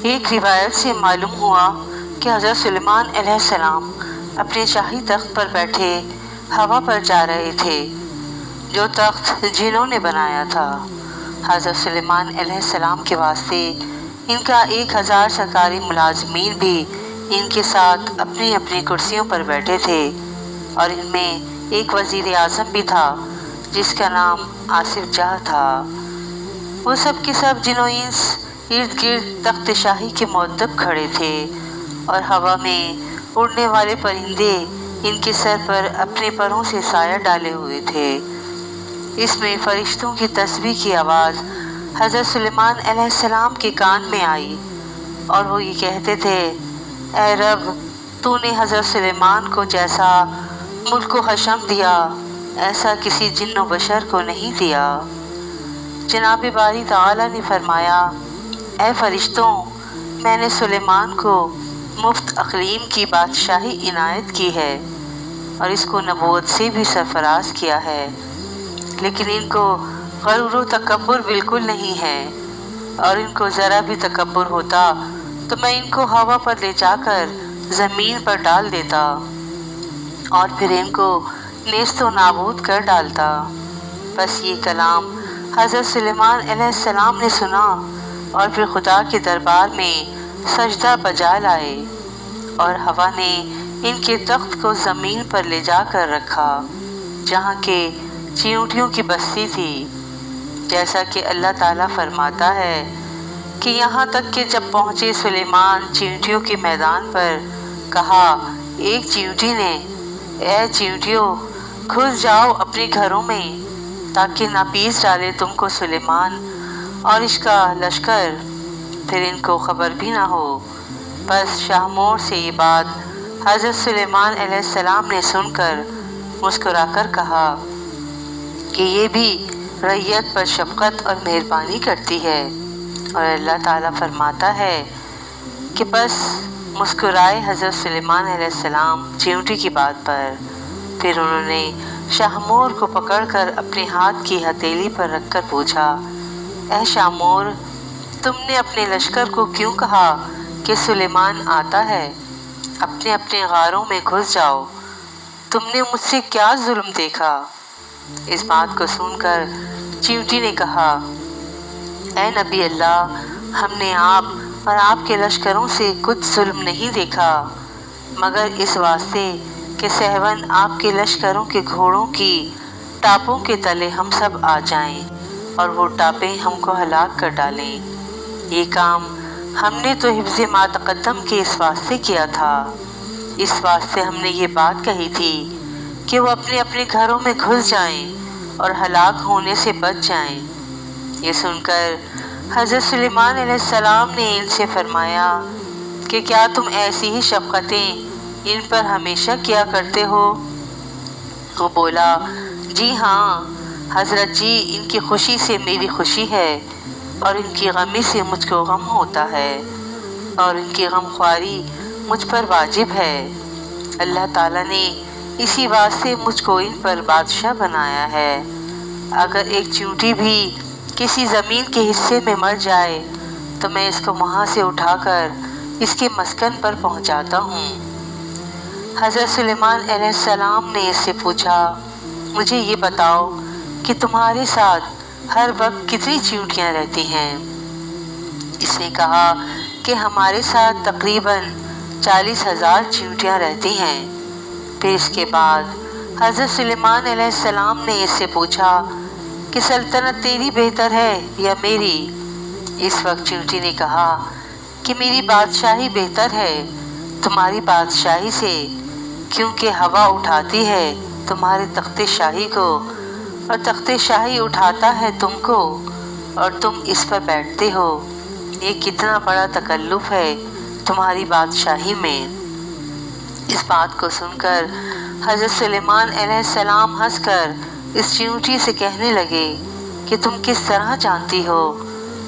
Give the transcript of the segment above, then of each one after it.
ایک روایت سے معلوم ہوا کہ حضرت سلیمان علیہ السلام اپنے شاہی تخت پر بیٹھے ہوا پر جا رہے تھے، جو تخت جنوں نے بنایا تھا۔ حضرت سلیمان علیہ السلام کے واسطے ان کا 1000 سرکاری ملازمین بھی ان کے ساتھ اپنی اپنی کرسیوں پر بیٹھے تھے، اور ان میں ایک وزیر اعظم بھی تھا جس کا نام آصف جاہ تھا۔ وہ سب کے سب جن و انس ارد گرد تخت شاہی کے مؤدب کھڑے تھے، اور ہوا میں اڑنے والے پرندے ان کے سر پر اپنے پروں سے سایہ ڈالے ہوئے تھے۔ اس میں فرشتوں کی تسبیح کی آواز حضرت سلیمان علیہ السلام کے کان میں آئی، اور وہ یہ کہتے تھے، اے رب، تو نے حضرت سلیمان کو جیسا ملک و حشم دیا، ایسا کسی جن و بشر کو نہیں دیا۔ جناب باری تعالیٰ نے فرمایا، اے فرشتوں، میں نے سلیمان کو مفت اقلیم کی بادشاہی عنایت کی ہے، اور اس کو نبوت سے بھی سرفراز کیا ہے، لیکن ان کو غرور و تکبر بالکل نہیں ہے، اور ان کو ذرا بھی تکبر ہوتا تو میں ان کو ہوا پر لے جا کر زمین پر ڈال دیتا، اور پھر ان کو نیست و نابود کر ڈالتا۔ بس یہ کلام حضرت سلیمان علیہ السلام نے سنا، اور پھر خدا کے دربار میں سجدہ بجا لائے، اور ہوا نے ان کے تخت کو زمین پر لے جا کر رکھا جہاں کہ چیونٹیوں کی بستی تھی، جیسا کہ اللہ تعالیٰ فرماتا ہے کہ یہاں تک کہ جب پہنچے سلیمان چیونٹیوں کے میدان پر، کہا ایک چیونٹی نے، اے چیونٹیوں، گھس جاؤ اپنے گھروں میں تاکہ نہ پیس ڈالے تم کو سلیمان اور اس کا لشکر، پھر ان کو خبر بھی نہ ہو۔ بس شاہ مور سے یہ بات حضرت سلیمان علیہ السلام نے سن کر مسکرا کر کہا کہ یہ بھی رعیت پر شفقت اور مہربانی کرتی ہے، اور اللہ تعالیٰ فرماتا ہے کہ بس مسکرائے حضرت سلیمان علیہ السلام چیونٹی کی بات پر۔ پھر انہوں نے شاہ مور کو پکڑ کر اپنے ہاتھ کی ہتھیلی پر رکھ کر پوچھا، اے شاہ مور، تم نے اپنے لشکر کو کیوں کہا کہ سلیمان آتا ہے؟ اپنے اپنے غاروں میں گھس جاؤ، تم نے مجھ سے کیا ظلم دیکھا؟ اس بات کو سن کر چیونٹی نے کہا، اے نبی اللہ، ہم نے آپ اور آپ کے لشکروں سے کچھ ظلم نہیں دیکھا، مگر اس واسطے کہ سہون آپ کے لشکروں کے گھوڑوں کی ٹاپوں کے تلے ہم سب آ جائیں اور وہ ٹاپیں ہم کو ہلاک کر ڈالیں۔ یہ کام ہم نے تو حفظ ما تقدم کے اس واسطے کیا تھا، اس واسطے ہم نے یہ بات کہی تھی کہ وہ اپنے اپنے گھروں میں گھس جائیں اور ہلاک ہونے سے بچ جائیں۔ یہ سن کر حضرت سلیمان علیہ السلام نے ان سے فرمایا کہ کیا تم ایسی ہی شفقتیں ان پر ہمیشہ کیا کرتے ہو؟ وہ بولا، جی ہاں حضرت جی، ان کی خوشی سے میری خوشی ہے، اور ان کی غمی سے مجھ کو غم ہوتا ہے، اور ان کی غم خواری مجھ پر واجب ہے۔ اللہ تعالیٰ نے اسی واسطے مجھ کو ان پر بادشاہ بنایا ہے۔ اگر ایک چیونٹی بھی کسی زمین کے حصے میں مر جائے تو میں اس کو وہاں سے اٹھا کر اس کے مسکن پر پہنچاتا ہوں۔ حضرت سلیمان علیہ السلام نے اس سے پوچھا، مجھے یہ بتاؤ کہ تمہارے ساتھ ہر وقت کتنی چیونٹیاں رہتی ہیں؟ اس نے کہا کہ ہمارے ساتھ تقریباً 40,000 چیونٹیاں رہتی ہیں۔ پھر اس کے بعد حضرت سلیمان علیہ السلام نے اس سے پوچھا کہ سلطنت تیری بہتر ہے یا میری؟ اس وقت چیونٹی نے کہا کہ میری بادشاہی بہتر ہے تمہاری بادشاہی سے، کیونکہ ہوا اٹھاتی ہے تمہارے تخت شاہی کو، اور تخت شاہی اٹھاتا ہے تم کو، اور تم اس پر بیٹھتے ہو۔ یہ کتنا بڑا تکلف ہے تمہاری بادشاہی میں۔ اس بات کو سن کر حضرت سلیمان علیہ السلام ہنس کر اس چیونٹی سے کہنے لگے کہ تم کس طرح جانتی ہو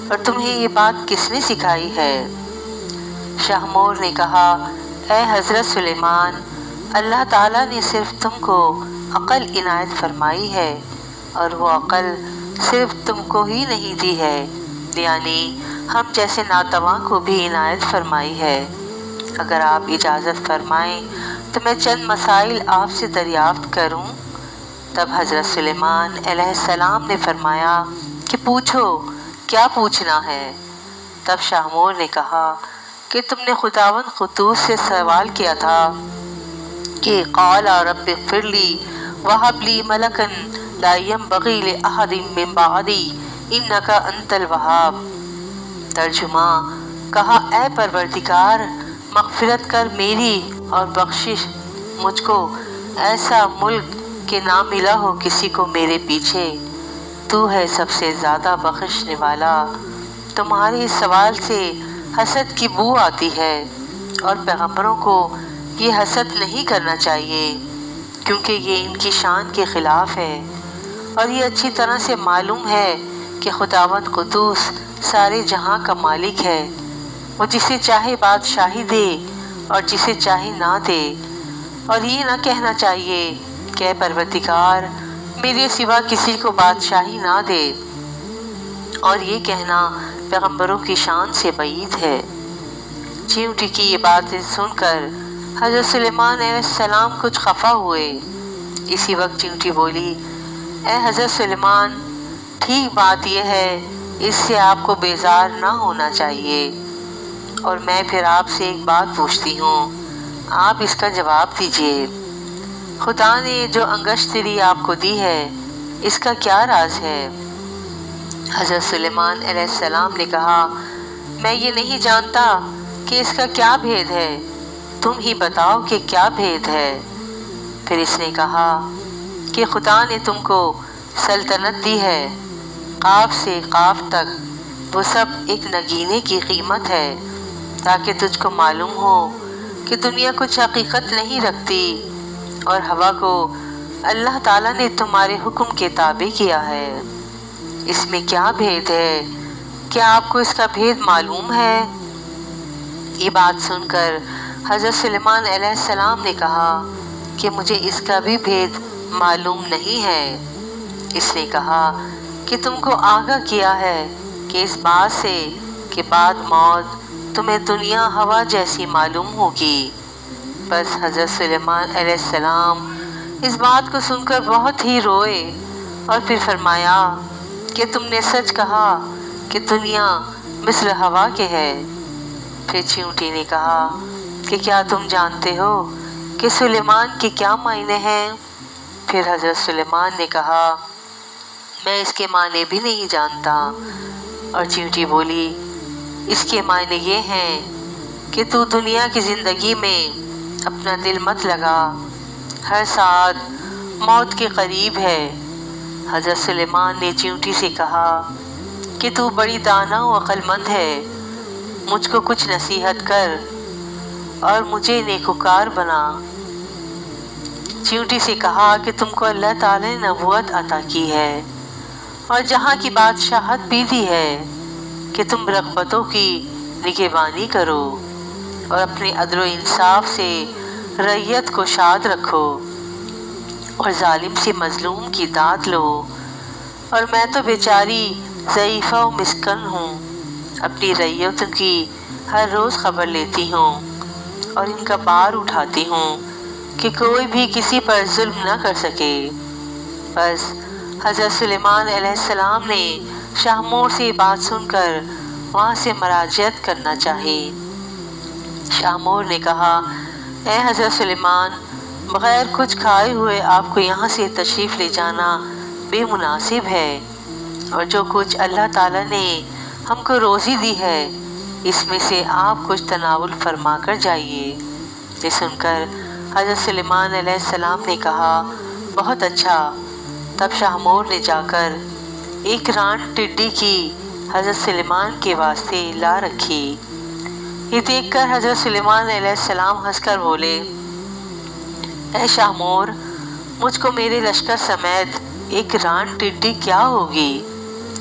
اور تمہیں یہ بات کس نے سکھائی ہے؟ شاہ مور نے کہا، اے حضرت سلیمان، اللہ تعالیٰ نے صرف تم کو عقل عنایت فرمائی ہے، اور وہ عقل صرف تم کو ہی نہیں دی ہے یعنی ہم جیسے ناتواں کو بھی عنایت فرمائی ہے۔ اگر آپ اجازت فرمائیں تو میں چند مسائل آپ سے دریافت کروں۔ تب حضرت سلیمان علیہ السلام نے فرمایا کہ پوچھو، کیا پوچھنا ہے؟ تب شاہ مور نے کہا کہ تم نے خداوند قدوس سے سوال کیا تھا کہ قال رب اغفر لی وہب لی ملکا لا ينبغی لأحد من بعدی انک انت الوہاب۔ ترجمہ، کہا اے پروردگار مغفرت کر میری اور بخشش مجھ کو ایسا ملک کہ نہ ملا ہو کسی کو میرے پیچھے، تو ہے سب سے زیادہ بخشنے والا۔ تمہارے اس سوال سے حسد کی بو آتی ہے اور پیغمبروں کو یہ حسد نہیں کرنا چاہیے کیونکہ یہ ان کی شان کے خلاف ہے، اور یہ اچھی طرح سے معلوم ہے کہ خداوند قدوس سارے جہاں کا مالک ہے، وہ جسے چاہے بادشاہی دے اور جسے چاہے نہ دے۔ اور یہ نہ کہنا چاہیے کہ اے پروردگار میرے سوا کسی کو بادشاہی نہ دے، اور یہ کہنا پیغمبروں کی شان سے بعید ہے۔ چیونٹی کی یہ باتیں سن کر حضرت سلیمان علیہ السلام کچھ خفا ہوئے۔ اسی وقت چیونٹی بولی، اے حضرت سلیمان، ٹھیک بات یہ ہے، اس سے آپ کو بیزار نہ ہونا چاہیے، اور میں پھر آپ سے ایک بات پوچھتی ہوں، آپ اس کا جواب دیجیے۔ خدا نے جو انگشتری آپ کو دی ہے اس کا کیا راز ہے؟ حضرت سلیمان علیہ السلام نے کہا، میں یہ نہیں جانتا کہ اس کا کیا بھید ہے، تم ہی بتاؤ کہ کیا بھید ہے۔ پھر اس نے کہا کہ خدا نے تم کو سلطنت دی ہے، قاف سے قاف تک وہ سب ایک نگینے کی قیمت ہے، تاکہ تجھ کو معلوم ہو کہ دنیا کچھ حقیقت نہیں رکھتی، اور ہوا کو اللہ تعالیٰ نے تمہارے حکم کے تابع کیا ہے۔ اس میں کیا بھید ہے؟ کیا آپ کو اس کا بھید معلوم ہے؟ یہ بات سن کر حضرت سلیمان علیہ السلام نے کہا کہ مجھے اس کا بھی بھید معلوم نہیں ہے۔ اس نے کہا کہ تم کو آگاہ کیا ہے کہ اس بات سے کہ بعد موت تمہیں دنیا ہوا جیسی معلوم ہوگی۔ بس حضرت سلیمان علیہ السلام اس بات کو سن کر بہت ہی روئے، اور پھر فرمایا کہ تم نے سچ کہا کہ دنیا مثل ہوا کے ہے۔ پھر چیونٹی نے کہا کہ کیا تم جانتے ہو کہ سلیمان کے کیا معنی ہیں؟ پھر حضرت سلیمان نے کہا، میں اس کے معنی بھی نہیں جانتا۔ اور چیونٹی بولی، اس کے معنی یہ ہیں کہ تو دنیا کی زندگی میں اپنا دل مت لگا، ہر ساتھ موت کے قریب ہے۔ حضرت سلیمان نے چیونٹی سے کہا کہ تو بڑی دانا و عقل مند ہے، مجھ کو کچھ نصیحت کر اور مجھے نیکوکار بنا۔ چیونٹی سے کہا کہ تم کو اللہ تعالی نے نبوت عطا کی ہے اور جہاں کی بادشاہت بھی دی ہے کہ تم رغبتوں کی نگہبانی کرو اور اپنے عدل و انصاف سے رعیت کو شاد رکھو اور ظالم سے مظلوم کی داد لو۔ اور میں تو بیچاری ضعیفہ و مسکن ہوں، اپنی رعیتوں کی ہر روز خبر لیتی ہوں اور ان کا بار اٹھاتی ہوں کہ کوئی بھی کسی پر ظلم نہ کر سکے۔ بس حضرت سلیمان علیہ السلام نے شاہ مور سے یہ بات سن کر وہاں سے مراجعت کرنا چاہی۔ شاہ مور نے کہا، اے حضرت سلیمان، بغیر کچھ کھائے ہوئے آپ کو یہاں سے تشریف لے جانا بے مناسب ہے، اور جو کچھ اللہ تعالیٰ نے ہم کو روزی دی ہے اس میں سے آپ کچھ تناول فرما کر جائیے۔ یہ سن کر حضرت سلیمان علیہ السلام نے کہا، بہت اچھا۔ تب شاہ مور نے جا کر ایک رانٹ ٹڈی کی حضرت سلیمان کے واسطے لا رکھی۔ یہ دیکھ کر حضرت سلیمان علیہ السلام ہنس کر بولے، اے شاہ مور، مجھ کو میرے لشکر سمیت ایک ران ٹڈی کیا ہوگی؟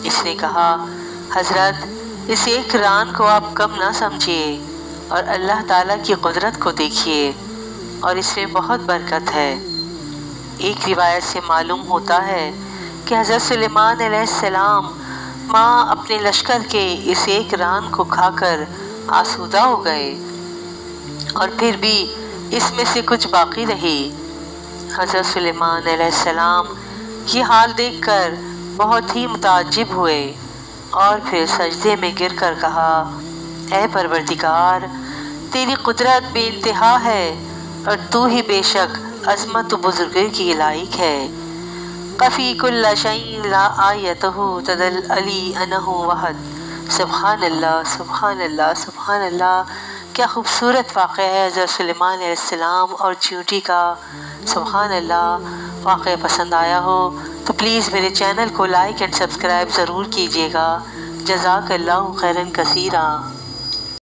اس نے کہا، حضرت اس ایک ران کو آپ کم نہ سمجھیے اور اللہ تعالیٰ کی قدرت کو دیکھیے، اور اس میں بہت برکت ہے۔ ایک روایت سے معلوم ہوتا ہے کہ حضرت سلیمان علیہ السلام ماں اپنے لشکر کے اس ایک ران کو کھا کر آسودہ ہو گئے اور پھر بھی اس میں سے کچھ باقی رہی۔ حضرت سلیمان علیہ السلام یہ حال دیکھ کر بہت ہی متعجب ہوئے اور پھر سجدے میں گر کر کہا، اے پروردگار، تیری قدرت بے انتہا ہے اور تو ہی بے شک عظمت و بزرگی کی لائق ہے۔ قفی کل شیء لا آیتہ تدل علی انہ وحد۔ سبحان اللہ، سبحان اللہ، سبحان اللہ۔ کیا خوبصورت واقعہ ہے حضرت سلیمان علیہ السلام اور چیونٹی کا۔ سبحان اللہ۔ واقعہ پسند آیا ہو تو پلیز میرے چینل کو لائک اینڈ سبسکرائب ضرور کیجیے گا۔ جزاک اللہ خیراً کثیرا۔